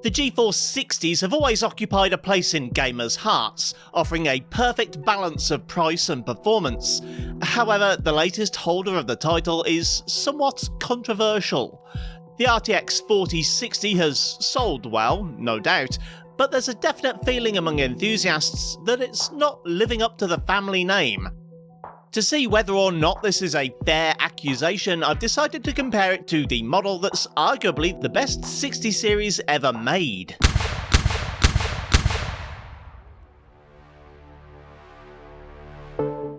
The Geforce Sixties have always occupied a place in gamers' hearts, offering a perfect balance of price and performance. However, the latest holder of the title is somewhat controversial. The RTX 4060 has sold well, no doubt, but there's a definite feeling among enthusiasts that it's not living up to the family name. To see whether or not this is a fair accusation, I've decided to compare it to the model that's arguably the best 60 series ever made.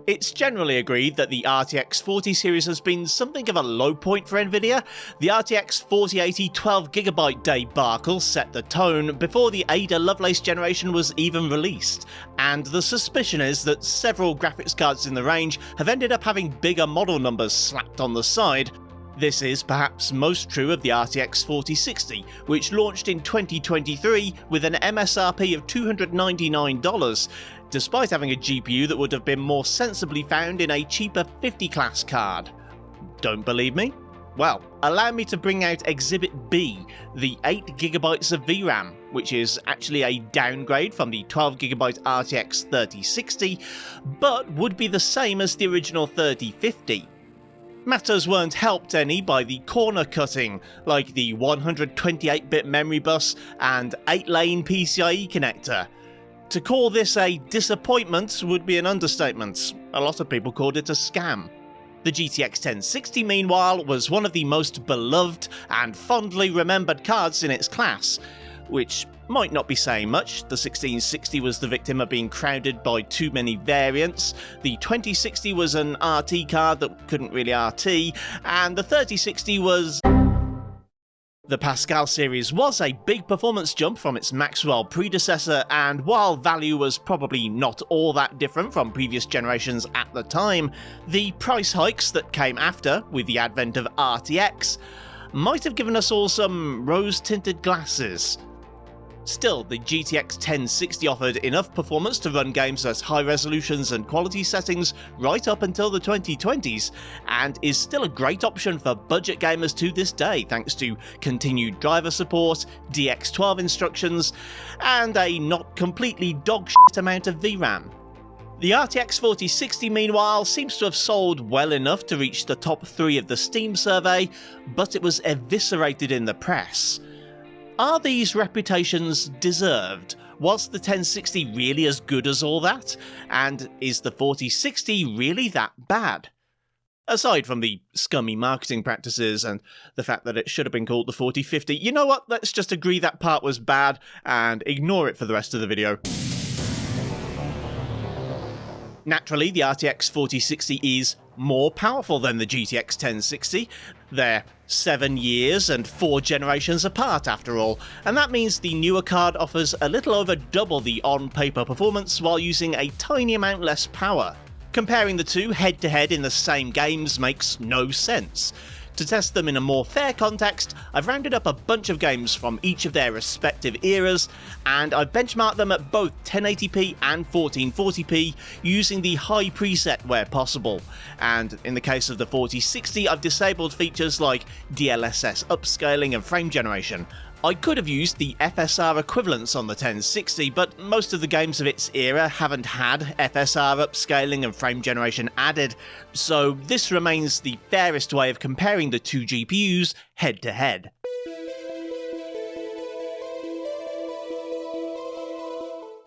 It's generally agreed that the RTX 40 series has been something of a low point for Nvidia. The RTX 4080 12GB debacle set the tone before the Ada Lovelace generation was even released, and the suspicion is that several graphics cards in the range have ended up having bigger model numbers slapped on the side. This is perhaps most true of the RTX 4060, which launched in 2023 with an MSRP of $299, despite having a GPU that would have been more sensibly found in a cheaper 50 class card. Don't believe me? Well, allow me to bring out Exhibit B, the 8GB of VRAM, which is actually a downgrade from the 12GB RTX 3060, but would be the same as the original 3050. Matters weren't helped any by the corner cutting, like the 128-bit memory bus and 8-lane PCIe connector. To call this a disappointment would be an understatement. A lot of people called it a scam. The GTX 1060, meanwhile, was one of the most beloved and fondly remembered cards in its class, which might not be saying much. The 1660 was the victim of being crowded by too many variants, the 2060 was an RT card that couldn't really RT, and the 3060 was... The Pascal series was a big performance jump from its Maxwell predecessor, and while value was probably not all that different from previous generations at the time, the price hikes that came after, with the advent of RTX, might have given us all some rose-tinted glasses. Still, the GTX 1060 offered enough performance to run games at high resolutions and quality settings right up until the 2020s, and is still a great option for budget gamers to this day thanks to continued driver support, DX12 instructions, and a not completely dogshit amount of VRAM. The RTX 4060, meanwhile, seems to have sold well enough to reach the top 3 of the Steam survey, but it was eviscerated in the press. Are these reputations deserved? Was the 1060 really as good as all that? And is the 4060 really that bad? Aside from the scummy marketing practices and the fact that it should have been called the 4050, you know what, let's just agree that part was bad and ignore it for the rest of the video. Naturally, the RTX 4060 is more powerful than the GTX 1060. They're 7 years and 4 generations apart after all, and that means the newer card offers a little over double the on-paper performance while using a tiny amount less power. Comparing the two head-to-head in the same games makes no sense. To test them in a more fair context, I've rounded up a bunch of games from each of their respective eras, and I've benchmarked them at both 1080p and 1440p using the high preset where possible. And in the case of the 4060, I've disabled features like DLSS upscaling and frame generation. I could have used the FSR equivalents on the 1060, but most of the games of its era haven't had FSR upscaling and frame generation added, so this remains the fairest way of comparing the two GPUs head to head.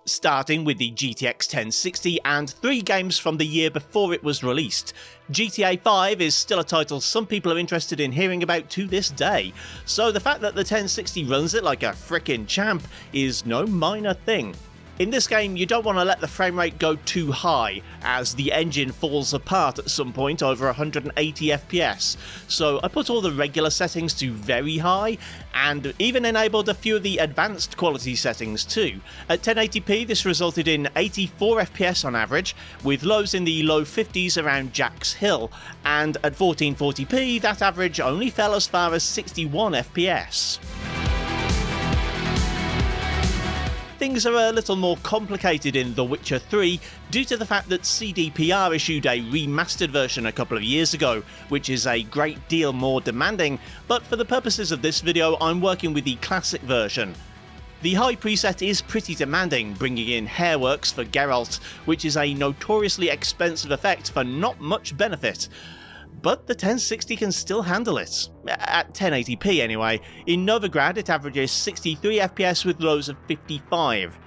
Starting with the GTX 1060 and 3 games from the year before it was released. GTA 5 is still a title some people are interested in hearing about to this day, so the fact that the 1060 runs it like a frickin' champ is no minor thing. In this game, you don't want to let the frame rate go too high, as the engine falls apart at some point over 180 FPS, so I put all the regular settings to very high, and even enabled a few of the advanced quality settings too. At 1080p, this resulted in 84 FPS on average, with lows in the low 50s around Jack's Hill, and at 1440p, that average only fell as far as 61 FPS. Things are a little more complicated in The Witcher 3 due to the fact that CDPR issued a remastered version a couple of years ago, which is a great deal more demanding, but for the purposes of this video I'm working with the classic version. The high preset is pretty demanding, bringing in hairworks for Geralt, which is a notoriously expensive effect for not much benefit. But the 1060 can still handle it. At 1080p anyway. In Novigrad it averages 63 FPS with lows of 55.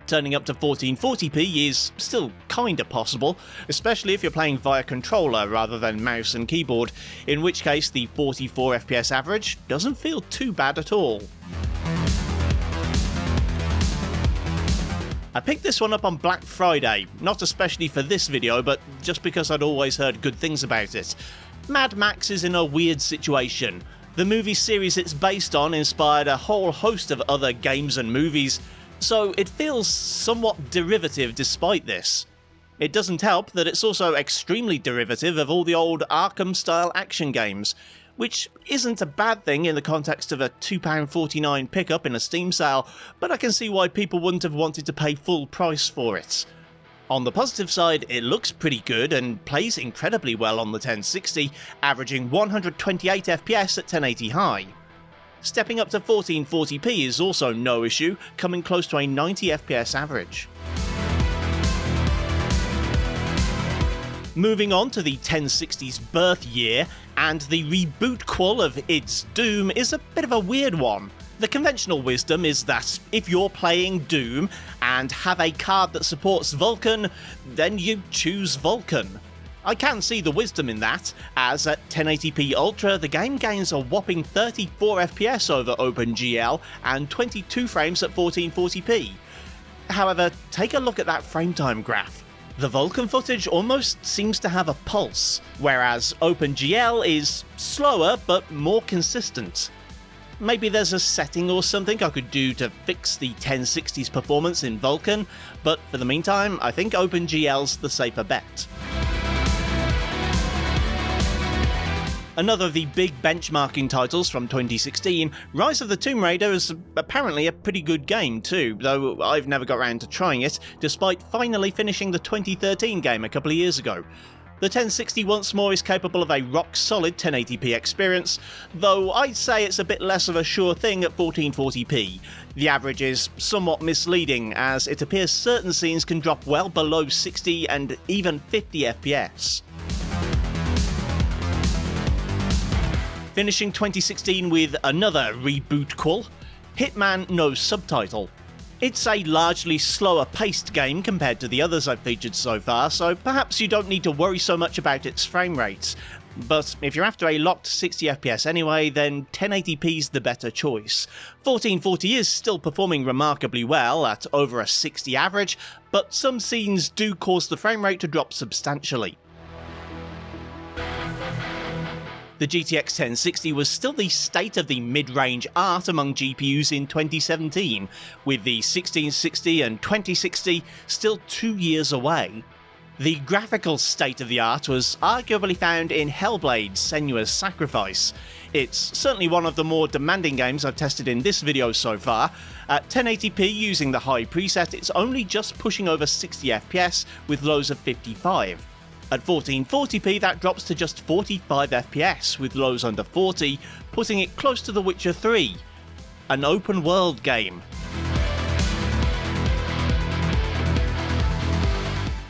Turning up to 1440p is still kinda possible, especially if you're playing via controller rather than mouse and keyboard, in which case the 44 FPS average doesn't feel too bad at all. I picked this one up on Black Friday, not especially for this video, but just because I'd always heard good things about it. Mad Max is in a weird situation. The movie series it's based on inspired a whole host of other games and movies, so it feels somewhat derivative despite this. It doesn't help that it's also extremely derivative of all the old Arkham-style action games, which isn't a bad thing in the context of a £2.49 pickup in a Steam sale, but I can see why people wouldn't have wanted to pay full price for it. On the positive side, it looks pretty good and plays incredibly well on the 1060, averaging 128 FPS at 1080 high. Stepping up to 1440p is also no issue, coming close to a 90 FPS average. Moving on to the 1060's birth year, and the reboot qual of id Doom is a bit of a weird one. The conventional wisdom is that if you're playing Doom and have a card that supports Vulkan, then you choose Vulkan. I can see the wisdom in that, as at 1080p Ultra the game gains a whopping 34 FPS over OpenGL and 22 frames at 1440p. However, take a look at that frame time graph. The Vulkan footage almost seems to have a pulse, whereas OpenGL is slower but more consistent. Maybe there's a setting or something I could do to fix the 1060's performance in Vulkan, but for the meantime I think OpenGL's the safer bet. Another of the big benchmarking titles from 2016, Rise of the Tomb Raider is apparently a pretty good game too, though I've never got around to trying it, despite finally finishing the 2013 game a couple of years ago. The 1060 once more is capable of a rock-solid 1080p experience, though I'd say it's a bit less of a sure thing at 1440p. The average is somewhat misleading, as it appears certain scenes can drop well below 60 and even 50 FPS. Finishing 2016 with another reboot qual, Hitman No Subtitle. It's a largely slower paced game compared to the others I've featured so far, so perhaps you don't need to worry so much about its frame rates. But if you're after a locked 60 FPS anyway, then 1080p's the better choice. 1440 is still performing remarkably well at over a 60 average, but some scenes do cause the frame rate to drop substantially. The GTX 1060 was still the state of the mid-range art among GPUs in 2017, with the 1660 and 2060 still 2 years away. The graphical state of the art was arguably found in Hellblade's Senua's Sacrifice. It's certainly one of the more demanding games I've tested in this video so far. At 1080p using the high preset, it's only just pushing over 60 FPS with lows of 55. At 1440p that drops to just 45 FPS with lows under 40, putting it close to The Witcher 3, an open world game.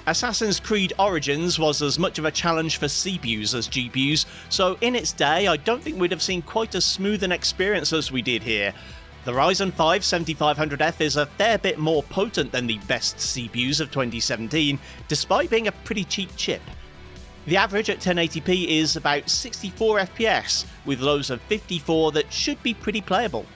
Assassin's Creed Origins was as much of a challenge for CPUs as GPUs, so in its day I don't think we'd have seen quite as smooth an experience as we did here. The Ryzen 5 7500F is a fair bit more potent than the best CPUs of 2017, despite being a pretty cheap chip. The average at 1080p is about 64 FPS, with lows of 54 that should be pretty playable.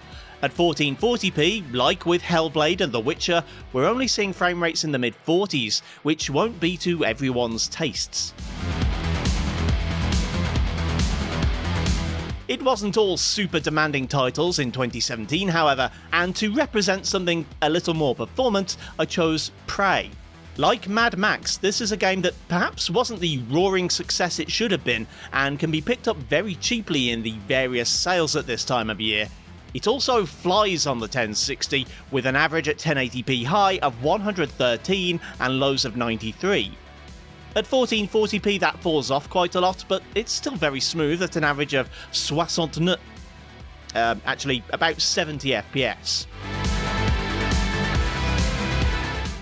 At 1440p, like with Hellblade and The Witcher, we're only seeing frame rates in the mid-40s, which won't be to everyone's tastes. It wasn't all super demanding titles in 2017, however, and to represent something a little more performant, I chose Prey. Like Mad Max, this is a game that perhaps wasn't the roaring success it should have been, and can be picked up very cheaply in the various sales at this time of year. It also flies on the 1060, with an average at 1080p high of 113 and lows of 93. At 1440p that falls off quite a lot, but it's still very smooth at an average of 69, actually about 70 FPS.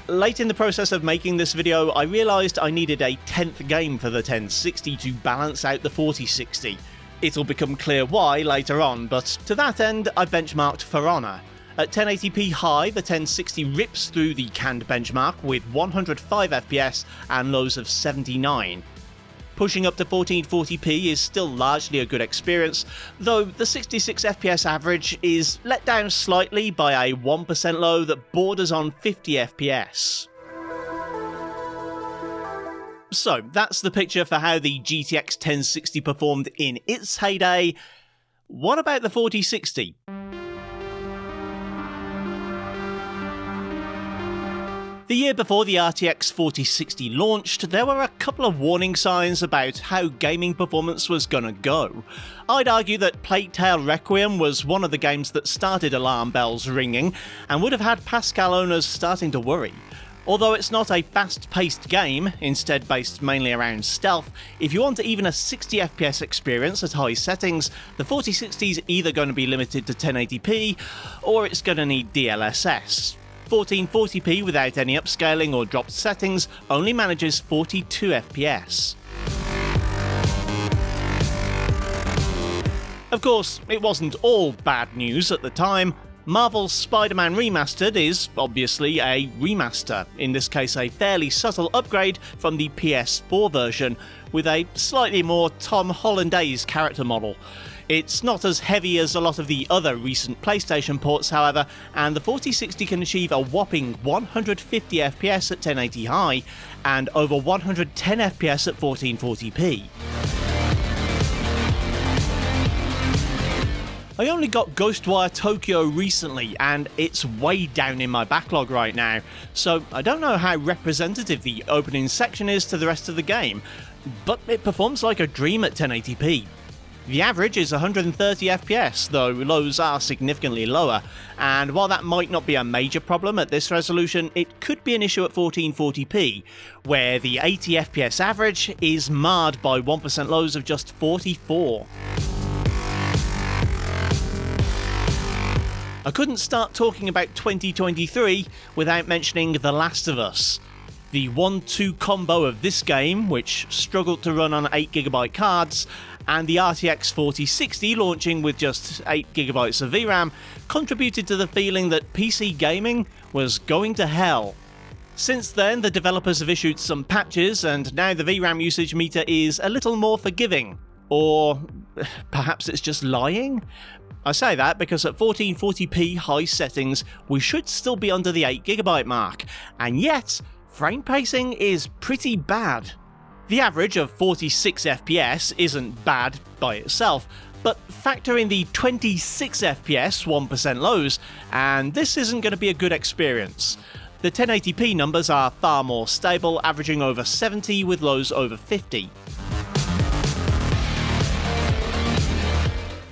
Late in the process of making this video, I realised I needed a 10th game for the 1060 to balance out the 4060. It'll become clear why later on, but to that end, I benchmarked For Honor. At 1080p high, the 1060 rips through the canned benchmark with 105 FPS and lows of 79. Pushing up to 1440p is still largely a good experience, though the 66 FPS average is let down slightly by a 1% low that borders on 50 FPS. So that's the picture for how the GTX 1060 performed in its heyday. What about the 4060? The year before the RTX 4060 launched, there were a couple of warning signs about how gaming performance was gonna go. I'd argue that Plague Tale Requiem was one of the games that started alarm bells ringing, and would have had Pascal owners starting to worry. Although it's not a fast-paced game, instead based mainly around stealth, if you want even a 60 FPS experience at high settings, the 4060 is either going to be limited to 1080p, or it's going to need DLSS. 1440p without any upscaling or dropped settings only manages 42 FPS. Of course, it wasn't all bad news at the time. Marvel's Spider-Man Remastered is obviously a remaster, in this case a fairly subtle upgrade from the PS4 version, with a slightly more Tom Hollandaise character model. It's not as heavy as a lot of the other recent PlayStation ports, however, and the 4060 can achieve a whopping 150 FPS at 1080 high, and over 110 FPS at 1440p. I only got Ghostwire Tokyo recently, and it's way down in my backlog right now, so I don't know how representative the opening section is to the rest of the game, but it performs like a dream at 1080p. The average is 130 FPS, though lows are significantly lower, and while that might not be a major problem at this resolution, it could be an issue at 1440p, where the 80 FPS average is marred by 1% lows of just 44. I couldn't start talking about 2023 without mentioning The Last of Us. The 1-2 combo of this game, which struggled to run on 8GB cards, and the RTX 4060 launching with just 8GB of VRAM, contributed to the feeling that PC gaming was going to hell. Since then, the developers have issued some patches, and now the VRAM usage meter is a little more forgiving. Or perhaps it's just lying? I say that because at 1440p high settings, we should still be under the 8GB mark, and yet, frame pacing is pretty bad. The average of 46 FPS isn't bad by itself, but factor in the 26 FPS 1% lows, and this isn't going to be a good experience. The 1080p numbers are far more stable, averaging over 70 with lows over 50.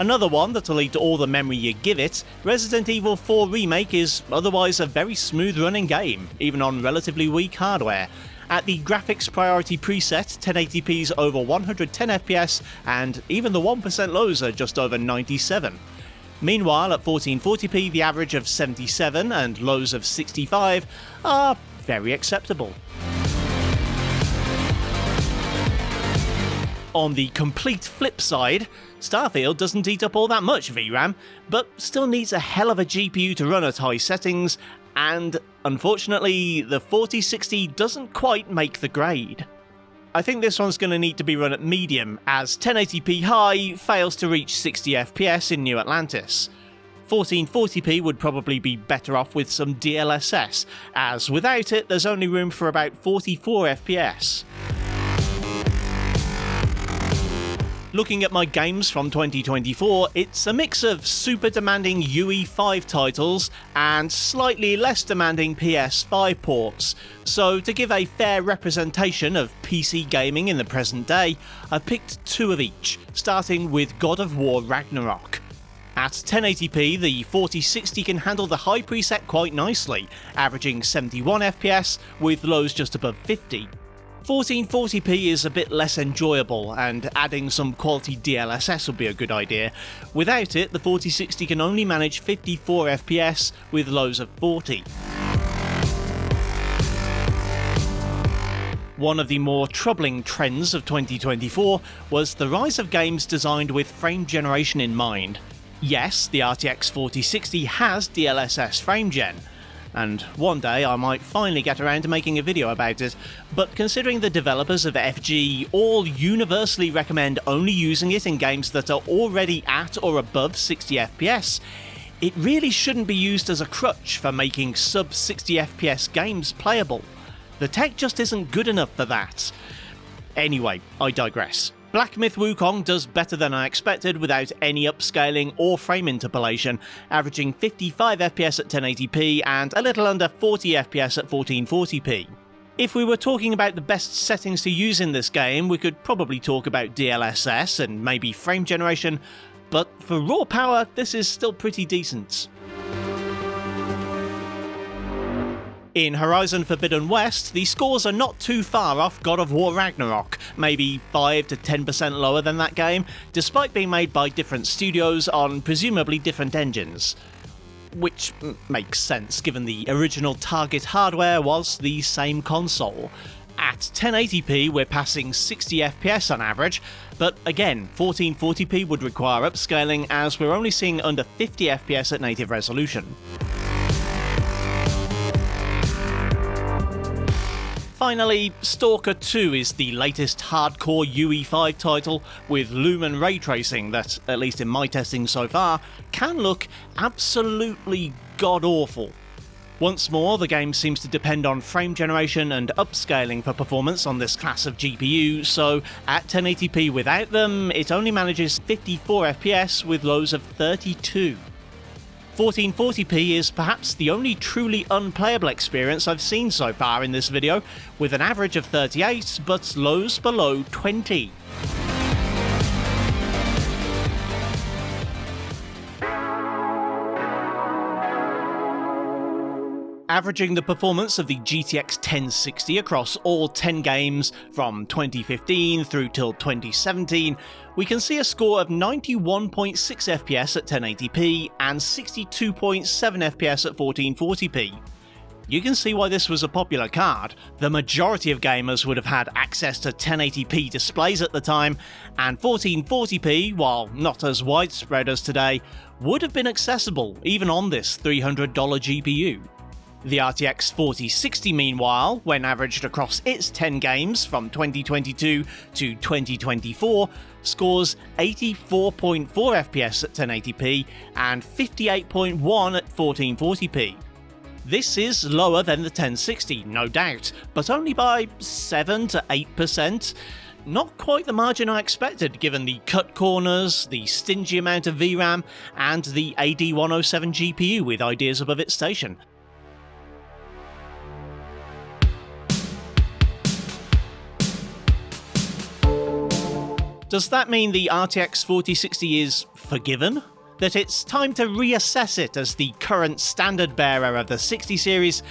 Another one that'll eat all the memory you give it, Resident Evil 4 Remake is otherwise a very smooth running game, even on relatively weak hardware. At the graphics priority preset, 1080p's over 110 FPS, and even the 1% lows are just over 97. Meanwhile, at 1440p, the average of 77 and lows of 65 are very acceptable. On the complete flip side, Starfield doesn't eat up all that much VRAM, but still needs a hell of a GPU to run at high settings, and unfortunately, the 4060 doesn't quite make the grade. I think this one's going to need to be run at medium, as 1080p high fails to reach 60 FPS in New Atlantis. 1440p would probably be better off with some DLSS, as without it there's only room for about 44 FPS. Looking at my games from 2024, it's a mix of super demanding UE5 titles and slightly less demanding PS5 ports. So to give a fair representation of PC gaming in the present day, I've picked two of each, starting with God of War Ragnarok. At 1080p, the 4060 can handle the high preset quite nicely, averaging 71 FPS with lows just above 50. 1440p is a bit less enjoyable, and adding some quality DLSS would be a good idea. Without it, the 4060 can only manage 54 FPS with lows of 40. One of the more troubling trends of 2024 was the rise of games designed with frame generation in mind. Yes, the RTX 4060 has DLSS frame gen, and one day I might finally get around to making a video about it, but considering the developers of FG all universally recommend only using it in games that are already at or above 60 FPS, it really shouldn't be used as a crutch for making sub 60 FPS games playable. The tech just isn't good enough for that. Anyway, I digress. Black Myth Wukong does better than I expected without any upscaling or frame interpolation, averaging 55 FPS at 1080p and a little under 40 FPS at 1440p. If we were talking about the best settings to use in this game, we could probably talk about DLSS and maybe frame generation, but for raw power, this is still pretty decent. In Horizon Forbidden West, the scores are not too far off God of War Ragnarok, maybe 5 to 10% lower than that game, despite being made by different studios on presumably different engines. Which makes sense given the original target hardware was the same console. At 1080p we're passing 60 FPS on average, but again 1440p would require upscaling as we're only seeing under 50 FPS at native resolution. Finally, Stalker 2 is the latest hardcore UE5 title with lumen ray tracing that, at least in my testing so far, can look absolutely god-awful. Once more, the game seems to depend on frame generation and upscaling for performance on this class of GPU, so at 1080p without them, it only manages 54 FPS with lows of 32. 1440p is perhaps the only truly unplayable experience I've seen so far in this video, with an average of 38 but lows below 20. Averaging the performance of the GTX 1060 across all 10 games from 2015 through till 2017, we can see a score of 91.6 FPS at 1080p and 62.7 FPS at 1440p. You can see why this was a popular card. The majority of gamers would have had access to 1080p displays at the time, and 1440p, while not as widespread as today, would have been accessible even on this $300 GPU. The RTX 4060 meanwhile, when averaged across its 10 games from 2022 to 2024, scores 84.4 FPS at 1080p and 58.1 at 1440p. This is lower than the 1060, no doubt, but only by 7 to 8%. Not quite the margin I expected given the cut corners, the stingy amount of VRAM, and the AD107 GPU with ideas above its station. Does that mean the RTX 4060 is forgiven? That it's time to reassess it as the current standard bearer of the 60 series,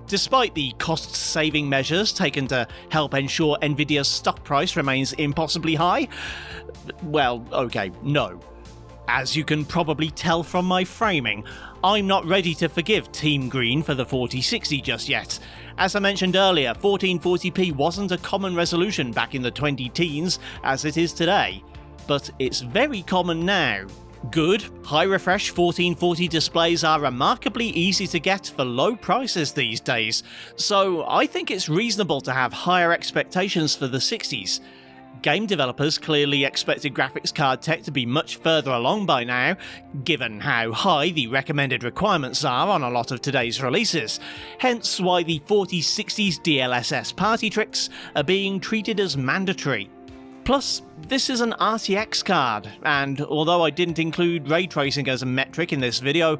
despite the cost-saving measures taken to help ensure Nvidia's stock price remains impossibly high? Well, okay, no. As you can probably tell from my framing, I'm not ready to forgive Team Green for the 4060 just yet. As I mentioned earlier, 1440p wasn't a common resolution back in the 20-teens as it is today, but it's very common now. Good, high-refresh 1440 displays are remarkably easy to get for low prices these days, so I think it's reasonable to have higher expectations for the 60s. Game developers clearly expected graphics card tech to be much further along by now, given how high the recommended requirements are on a lot of today's releases, hence why the 4060's DLSS party tricks are being treated as mandatory. Plus, this is an RTX card, and although I didn't include ray tracing as a metric in this video,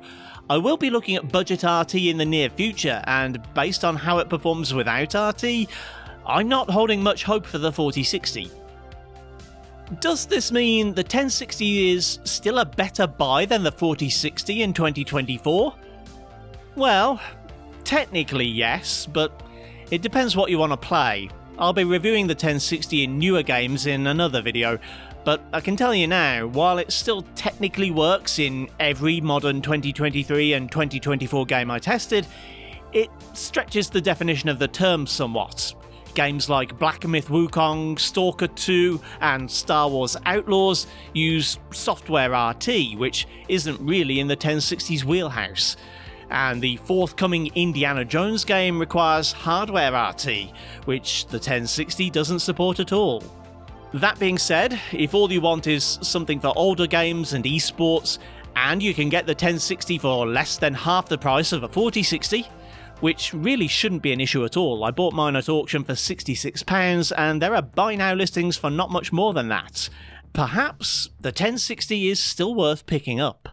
I will be looking at budget RT in the near future, and based on how it performs without RT, I'm not holding much hope for the 4060. Does this mean the 1060 is still a better buy than the 4060 in 2024? Well, technically yes, but it depends what you want to play. I'll be reviewing the 1060 in newer games in another video, but I can tell you now, while it still technically works in every modern 2023 and 2024 game I tested, it stretches the definition of the term somewhat. Games like Black Myth Wukong, Stalker 2, and Star Wars Outlaws use software RT, which isn't really in the 1060's wheelhouse. And the forthcoming Indiana Jones game requires hardware RT, which the 1060 doesn't support at all. That being said, if all you want is something for older games and esports, and you can get the 1060 for less than half the price of a 4060, which really shouldn't be an issue at all. I bought mine at auction for £66, and there are buy now listings for not much more than that. Perhaps the 1060 is still worth picking up.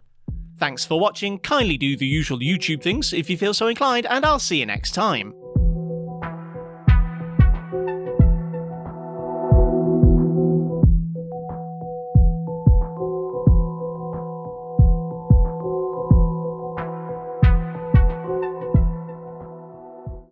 Thanks for watching, kindly do the usual YouTube things if you feel so inclined, and I'll see you next time.